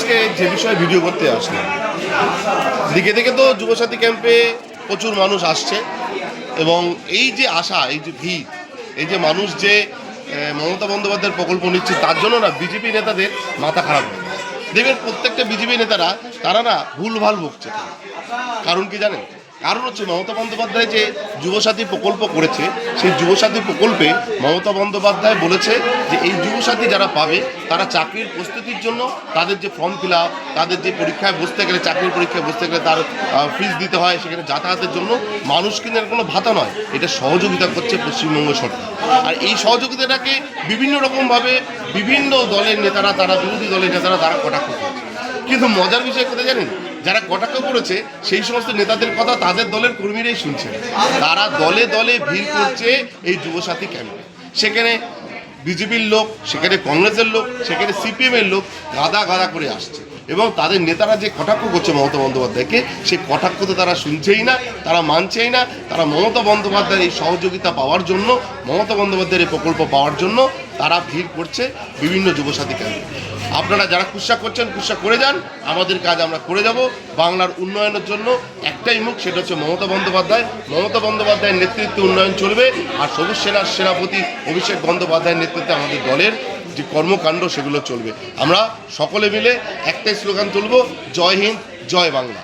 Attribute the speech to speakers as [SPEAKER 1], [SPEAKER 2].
[SPEAKER 1] আজকে যে বিষয়ে ভিডিও করতে আসলাম, দিকে দিকে তো যুবসাথী ক্যাম্পে প্রচুর মানুষ আসছে এবং এই যে আশা, এই যে ভিড়, এই যে মানুষ যে মমতা বন্দ্যোপাধ্যায়ের প্রকল্প নিচ্ছে, তার জন্য না বিজেপি নেতাদের মাথা খারাপ হয়। দেখবেন প্রত্যেকটা বিজেপি নেতারা তারা না ভুলভাল বকছে। কারণ কি জানেন? কারণ হচ্ছে মমতা বন্দ্যোপাধ্যায় যে যুবসাথী প্রকল্প করেছে, সেই যুবসাথী প্রকল্পে মমতা বন্দ্যোপাধ্যায় বলেছে যে এই যুবসাথী যারা পাবে তারা চাকরির প্রস্তুতির জন্য তাদের যে ফর্ম ফিল আপ, তাদের যে পরীক্ষায় বসতে গেলে, চাকরির পরীক্ষায় বসতে গেলে তার ফিস দিতে হয়, সেখানে যাতায়াতের জন্য মানুষ কিন্তু কোনো ভাতা নয়, এটা সহযোগিতা করছে পশ্চিমবঙ্গ সরকার। আর এই সহযোগিতাটাকে বিভিন্ন রকমভাবে বিভিন্ন দলের নেতারা, তারা বিরোধী দলের নেতারা তারা কটাক্ষ করছে। কিন্তু মজার বিষয় কোথায় জানেন? যারা কটাক্ষ করেছে সেই সমস্ত নেতাদের কথা তাদের দলের কর্মীরাই শুনছে। তারা দলে দলে ভিড় করছে এই যুবসাথী ক্যাম্পে। সেখানে বিজেপির লোক, সেখানে কংগ্রেসের লোক, সেখানে সিপিএমের লোক গাদা গাদা করে আসছে এবং তাদের নেতারা যে কটাক্ষ করছে মমতা বন্দ্যোপাধ্যায়কে, সেই কটাক্ষ তো তারা শুনছেই না, তারা মানছেই না। তারা মমতা বন্দ্যোপাধ্যায়ের এই সহযোগিতা পাওয়ার জন্য, মমতা বন্দ্যোপাধ্যায়ের এই প্রকল্প পাওয়ার জন্য তারা ভিড় করছে বিভিন্ন যুবসাথী ক্যাম্পে। আপনারা যারা কুৎসা করছেন, কুৎসা করে যান, আমাদের কাজ আমরা করে যাব। বাংলার উন্নয়নের জন্য একটাই মুখ, সেটা হচ্ছে মমতা বন্দ্যোপাধ্যায়। মমতা বন্দ্যোপাধ্যায়ের নেতৃত্বে উন্নয়ন চলবে, আর সবুজ সেনার সেনাপতি অভিষেক বন্দ্যোপাধ্যায়ের নেতৃত্বে আমাদের দলের যে কর্মকাণ্ড সেগুলো চলবে। আমরা সকলে মিলে একটাই স্লোগান তুলব, জয় হিন্দ, জয় বাংলা।